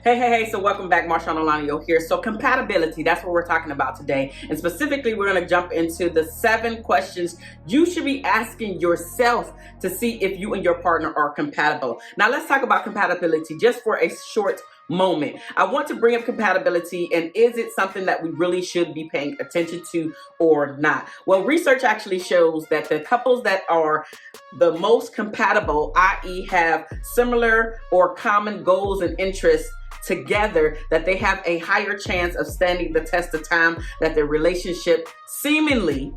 Hey, so welcome back. Marshawn Olanio here. So compatibility, that's what we're talking about today. And specifically, we're going to jump into the 7 questions you should be asking yourself to see if you and your partner are compatible. Now, let's talk about compatibility just for a short moment. I want to bring up compatibility, and is it something that we really should be paying attention to or not? Well, research actually shows that the couples that are the most compatible, i.e. have similar or common goals and interests together, that they have a higher chance of standing the test of time, that their relationship seemingly,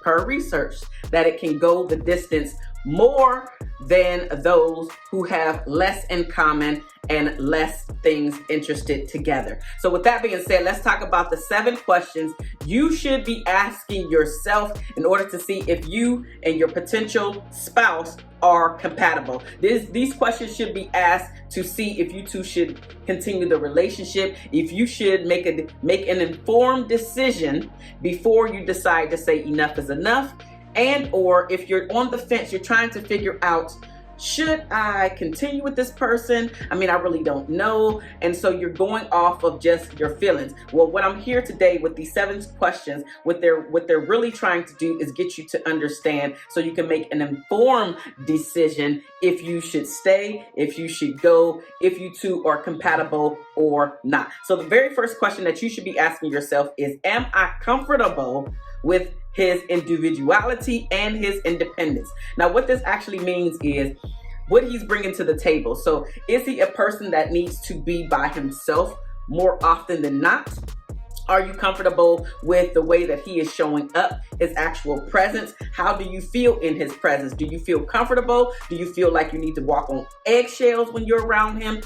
per research, that it can go the distance more than those who have less in common and less things interested together. So with that being said, let's talk about the 7 questions you should be asking yourself in order to see if you and your potential spouse are compatible. These questions should be asked to see if you two should continue the relationship, if you should make an informed decision before you decide to say enough is enough, and or if you're on the fence, you're trying to figure out, should I continue with this person? I really don't know. And so you're going off of just your feelings. Well, what I'm here today with these 7 questions, what they're really trying to do is get you to understand so you can make an informed decision if you should stay, if you should go, if you two are compatible or not. So the very first question that you should be asking yourself is, am I comfortable with his individuality and his independence? Now, what this actually means is what he's bringing to the table. So is he a person that needs to be by himself more often than not? Are you comfortable with the way that he is showing up, his actual presence? How do you feel in his presence? Do you feel comfortable? Do you feel like you need to walk on eggshells when you're around him?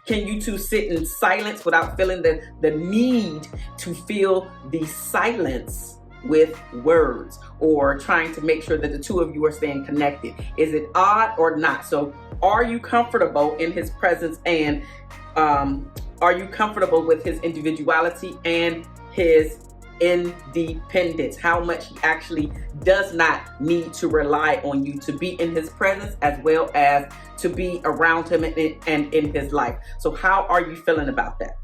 Can you two sit in silence without feeling the need to fill the silence with words, or trying to make sure that the two of you are staying connected? Is it odd or not? So are you comfortable in his presence, and are you comfortable with his individuality and his independence? How much he actually does not need to rely on you to be in his presence as well as to be around him and in his life. So how are you feeling about that?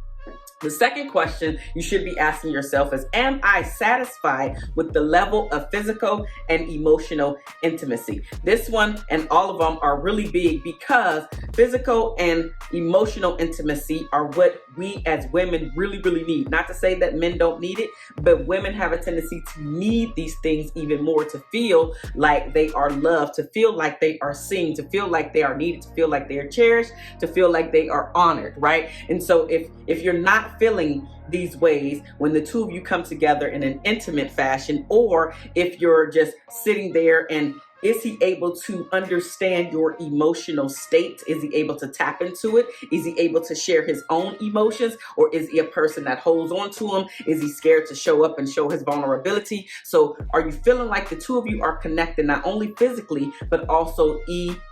The second question you should be asking yourself is, am I satisfied with the level of physical and emotional intimacy? This one and all of them are really big, because physical and emotional intimacy are what we as women really need. Not to say that men don't need it, but women have a tendency to need these things even more, to feel like they are loved, to feel like they are seen, to feel like they are needed, to feel like they are cherished, to feel like they are honored, right? And so if you're not feeling these ways when the two of you come together in an intimate fashion, or if you're just sitting there, and is he able to understand your emotional state? Is he able to tap into it? Is he able to share his own emotions? Or is he a person that holds on to them? Is he scared to show up and show his vulnerability? So are you feeling like the two of you are connected, not only physically, but also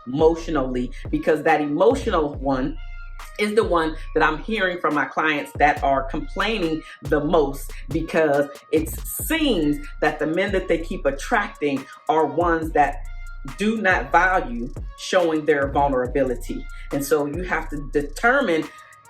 emotionally? Because that emotional one is the one that I'm hearing from my clients that are complaining the most, because it seems that the men that they keep attracting are ones that do not value showing their vulnerability. And so you have to determine,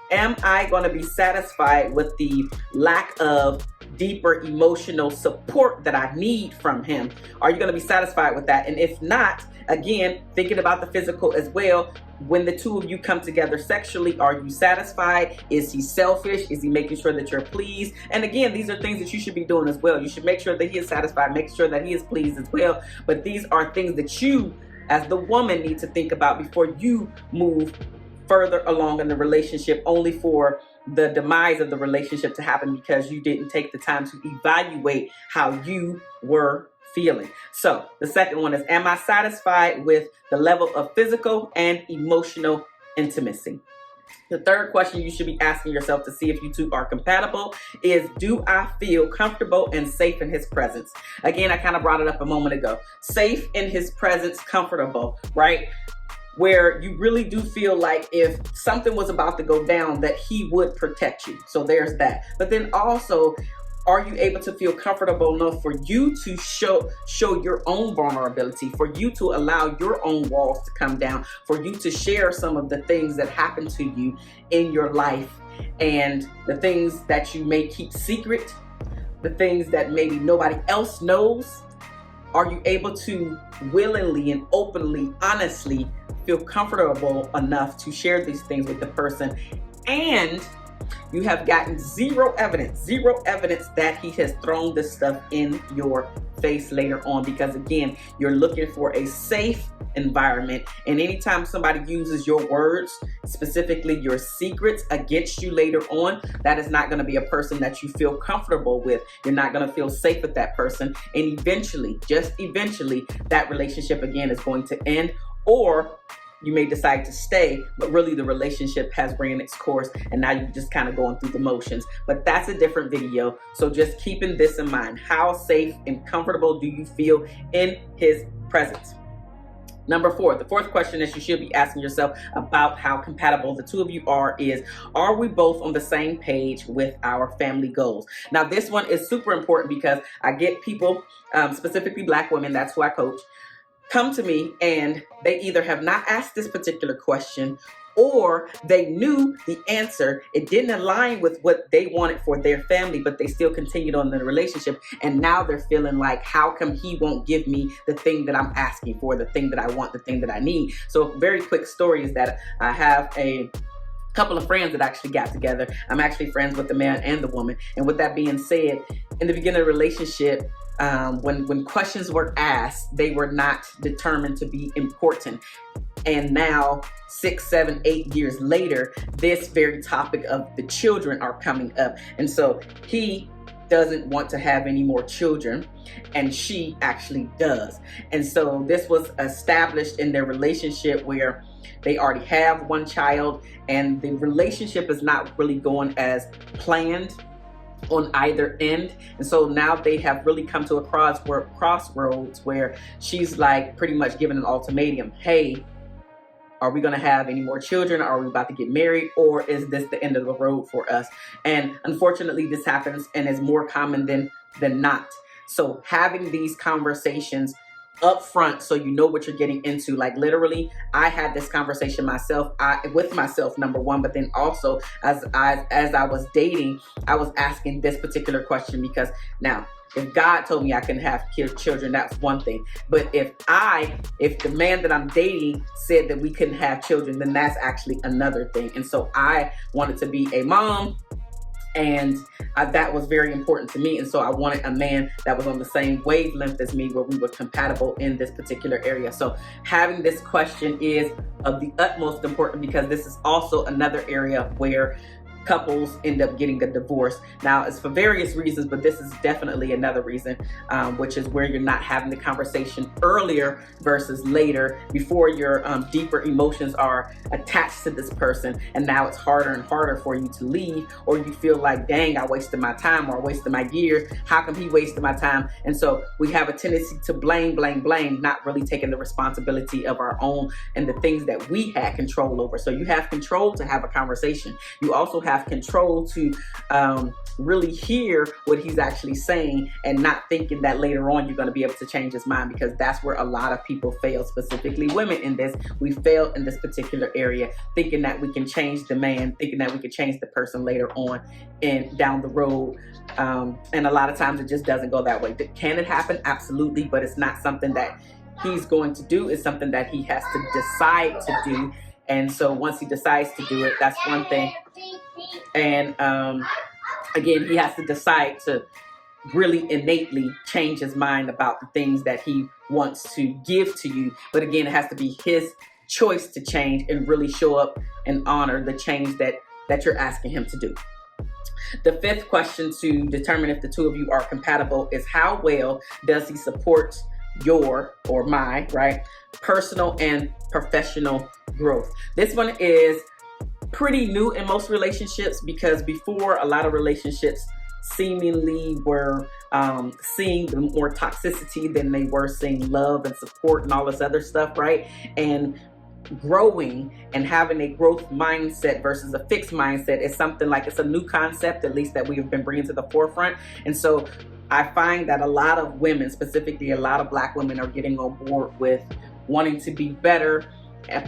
am I going to be satisfied with the lack of deeper emotional support that I need from him? Are you going to be satisfied with that? And if not, again, thinking about the physical as well, when the two of you come together sexually, are you satisfied? Is he selfish? Is he making sure that you're pleased? And again, these are things that you should be doing as well. You should make sure that he is satisfied, make sure that he is pleased as well. But these are things that you, as the woman, need to think about before you move further along in the relationship, only for the demise of the relationship to happen because you didn't take the time to evaluate how you were feeling. So the second one is, am I satisfied with the level of physical and emotional intimacy? The third question you should be asking yourself to see if you two are compatible is, do I feel comfortable and safe in his presence? Again, I kind of brought it up a moment ago. Safe in his presence, comfortable, right? Where you really do feel like if something was about to go down, that he would protect you. So there's that. But then also, Are you able to feel comfortable enough for you to show your own vulnerability, for you to allow your own walls to come down, for you to share some of the things that happen to you in your life, and the things that you may keep secret, the things that maybe nobody else knows? Are you able to willingly and openly, honestly feel comfortable enough to share these things with the person? And you have gotten zero evidence that he has thrown this stuff in your face later on, because again, you're looking for a safe environment. And anytime somebody uses your words, specifically your secrets, against you later on, that is not going to be a person that you feel comfortable with. You're not going to feel safe with that person. And eventually, just eventually, that relationship again is going to end, or you may decide to stay, but really the relationship has ran its course and now you're just kind of going through the motions. But that's a different video. So just keeping this in mind, how safe and comfortable do you feel in his presence? Number 4, the fourth question that you should be asking yourself about how compatible the two of you is we both on the same page with our family goals? Now, this one is super important because I get people, specifically Black women, that's who I coach, come to me and they either have not asked this particular question, or they knew the answer. It didn't align with what they wanted for their family, but they still continued on the relationship. And now they're feeling like, how come he won't give me the thing that I'm asking for, the thing that I want, the thing that I need? So a very quick story is that I have a couple of friends that actually got together. I'm actually friends with the man and the woman. And with that being said, in the beginning of the relationship, when questions were asked, they were not determined to be important. And now 6, 7, 8 years later, this very topic of the children are coming up. And so he doesn't want to have any more children, and she actually does. And so this was established in their relationship where they already have one child, and the relationship is not really going as planned on either end. And so now they have really come to a crossroads where she's like pretty much giving an ultimatum. Hey, are we going to have any more children? Are we about to get married? Or is this the end of the road for us? And unfortunately, this happens and is more common than not. So having these conversations up front, so you know what you're getting into. Like literally, I had this conversation with myself, number one, but then also as I was dating, I was asking this particular question, because now, if God told me I couldn't have children, that's one thing. But if the man that I'm dating said that we couldn't have children, then that's actually another thing. And so I wanted to be a mom, and that was very important to me. And so I wanted a man that was on the same wavelength as me, where we were compatible in this particular area. So having this question is of the utmost important, because this is also another area where couples end up getting a divorce. Now, it's for various reasons, but this is definitely another reason, which is where you're not having the conversation earlier versus later, before your deeper emotions are attached to this person. And now it's harder and harder for you to leave, or you feel like, dang, I wasted my time, or I wasted my years. How come he wasted my time? And so we have a tendency to blame, not really taking the responsibility of our own and the things that we had control over. So you have control to have a conversation. You also have control to really hear what he's actually saying, and not thinking that later on you're going to be able to change his mind, because that's where a lot of people fail, specifically women in this. We fail in this particular area, thinking that we can change the man, thinking that we can change the person later on and down the road. And a lot of times it just doesn't go that way. Can it happen? Absolutely. But it's not something that he's going to do. It's something that he has to decide to do. And so once he decides to do it, that's one thing. And again, he has to decide to really innately change his mind about the things that he wants to give to you. But again, it has to be his choice to change and really show up and honor the change that you're asking him to do. The fifth question to determine if the two of you are compatible is, how well does he support your or my, right, personal and professional growth? This one is pretty new in most relationships, because before, a lot of relationships seemingly were seeing the more toxicity than they were seeing love and support and all this other stuff, right? And growing and having a growth mindset versus a fixed mindset is something like, it's a new concept, at least, that we have been bringing to the forefront. And so I find that a lot of women, specifically a lot of Black women, are getting on board with wanting to be better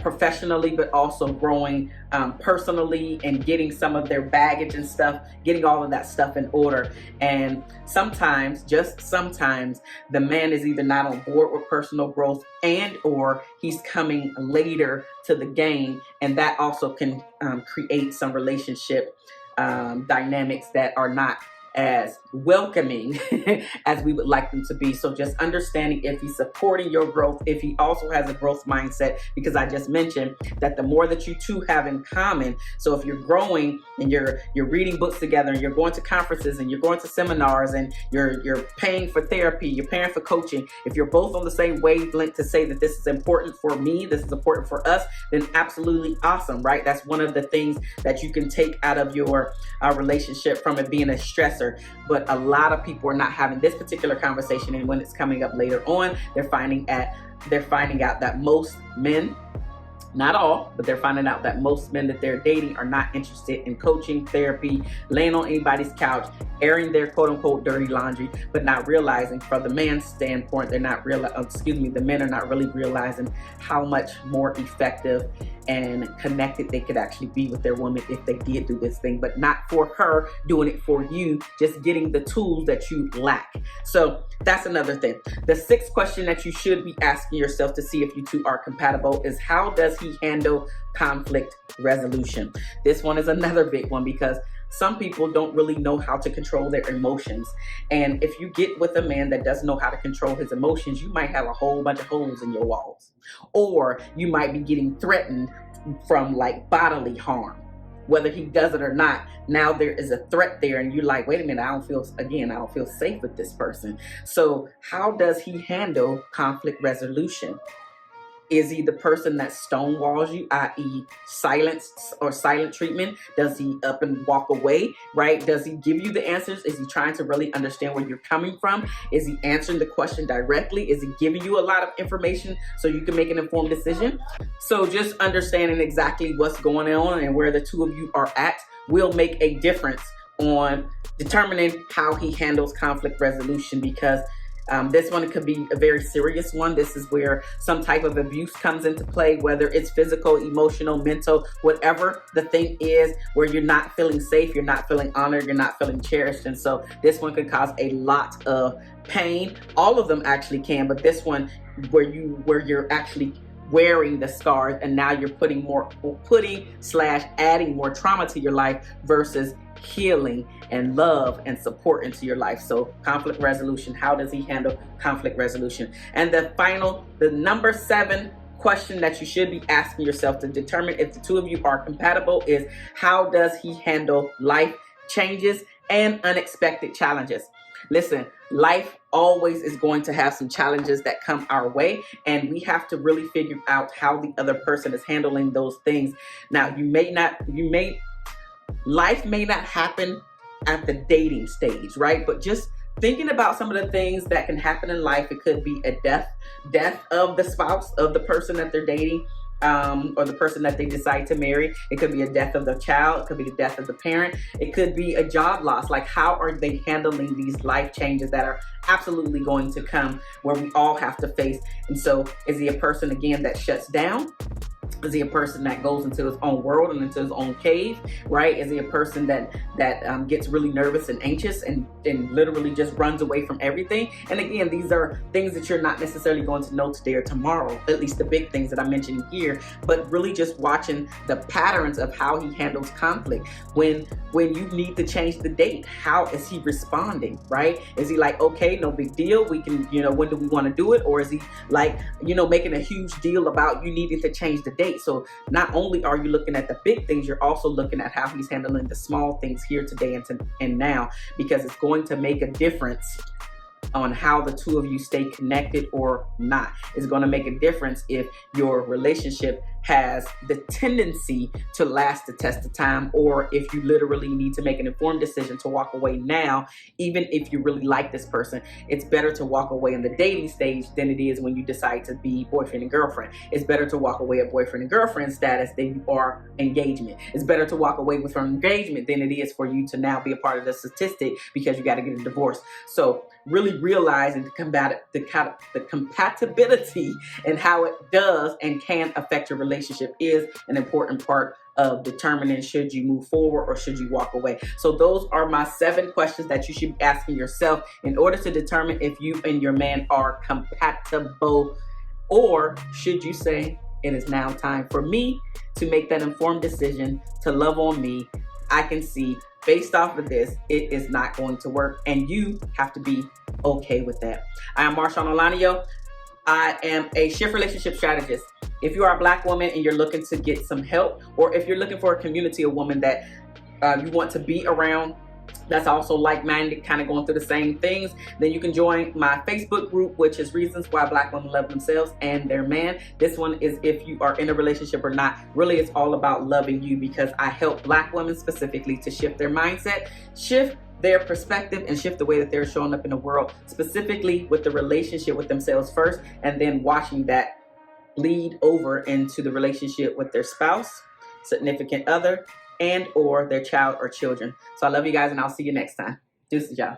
professionally, but also growing personally, and getting some of their baggage and stuff, getting all of that stuff in order. And sometimes, just sometimes, the man is either not on board with personal growth, and or he's coming later to the game, and that also can create some relationship dynamics that are not as welcoming as we would like them to be. So just understanding if he's supporting your growth, if he also has a growth mindset, because I just mentioned that the more that you two have in common, so if you're growing and you're reading books together, and you're going to conferences, and you're going to seminars, and you're paying for therapy, you're paying for coaching, if you're both on the same wavelength to say that this is important for me, this is important for us, then absolutely awesome, right? That's one of the things that you can take out of your relationship from it being a stressor. But a lot of people are not having this particular conversation, and when it's coming up later on, they're finding out that most men, not all, but they're finding out that most men that they're dating are not interested in coaching, therapy, laying on anybody's couch, airing their quote unquote dirty laundry, but not realizing, from the man's standpoint, the men are not really realizing how much more effective and connected they could actually be with their woman if they did do this thing, but not for her, doing it for you, just getting the tools that you lack. So that's another thing. The sixth question that you should be asking yourself to see if you two are compatible is, how does he handle conflict resolution? This one is another big one, because some people don't really know how to control their emotions. And if you get with a man that doesn't know how to control his emotions, you might have a whole bunch of holes in your walls. Or you might be getting threatened from like bodily harm. Whether he does it or not, now there is a threat there, and you're like, wait a minute, I don't feel safe with this person. So how does he handle conflict resolution? Is he the person that stonewalls you, i.e. silence or silent treatment? Does he up and walk away, right? Does he give you the answers? Is he trying to really understand where you're coming from? Is he answering the question directly? Is he giving you a lot of information so you can make an informed decision? So just understanding exactly what's going on and where the two of you are at will make a difference on determining how he handles conflict resolution, because this one could be a very serious one. This is where some type of abuse comes into play, whether it's physical, emotional, mental, whatever the thing is, where you're not feeling safe, you're not feeling honored, you're not feeling cherished. And so this one could cause a lot of pain. All of them actually can, but this one where you're actually wearing the scars, and now you're adding more trauma to your life versus healing and love and support into your life. So conflict resolution, how does he handle conflict resolution? And the number 7 question that you should be asking yourself to determine if the two of you are compatible is, how does he handle life changes and unexpected challenges? Listen, life always is going to have some challenges that come our way, and we have to really figure out how the other person is handling those things. Now, life may not happen at the dating stage, right? But just thinking about some of the things that can happen in life, it could be a death of the spouse, of the person that they're dating, or the person that they decide to marry. It could be a death of the child. It could be the death of the parent. It could be a job loss. Like, how are they handling these life changes that are absolutely going to come, where we all have to face? And so is he a person, again, that shuts down? Is he a person that goes into his own world and into his own cave, right? Is he a person that gets really nervous and anxious and literally just runs away from everything? And again, these are things that you're not necessarily going to know today or tomorrow, at least the big things that I mentioned here, but really just watching the patterns of how he handles conflict. When you need to change the date, how is he responding, right? Is he like, okay, no big deal, we can, when do we want to do it? Or is he like, making a huge deal about you needing to change the date? So not only are you looking at the big things, you're also looking at how he's handling the small things here today and now, because it's going to make a difference on how the two of you stay connected or not. It's going to make a difference if your relationship has the tendency to last the test of time, or if you literally need to make an informed decision to walk away now, even if you really like this person. It's better to walk away in the dating stage than it is when you decide to be boyfriend and girlfriend. It's better to walk away at boyfriend and girlfriend status than you are engagement. It's better to walk away from engagement than it is for you to now be a part of the statistic because you got to get a divorce. So really realizing the compatibility and how it does and can affect your relationship is an important part of determining should you move forward or should you walk away. So those are my 7 questions that you should be asking yourself in order to determine if you and your man are compatible, or should you say it is now time for me to make that informed decision to love on me. I can see based off of this, it is not going to work, and you have to be okay with that. I am Marshawn Olanio. I am a shift relationship strategist. If you are a Black woman and you're looking to get some help, or if you're looking for a community of women that you want to be around, that's also like-minded, kind of going through the same things, then you can join my Facebook group, which is Reasons Why Black Women Love Themselves and Their Man. This one is if you are in a relationship or not. Really, it's all about loving you, because I help Black women specifically to shift their mindset, shift their perspective, and shift the way that they're showing up in the world, specifically with the relationship with themselves first, and then watching that lead over into the relationship with their spouse, significant other, and or their child or children. So I love you guys, and I'll see you next time. Deuces, y'all.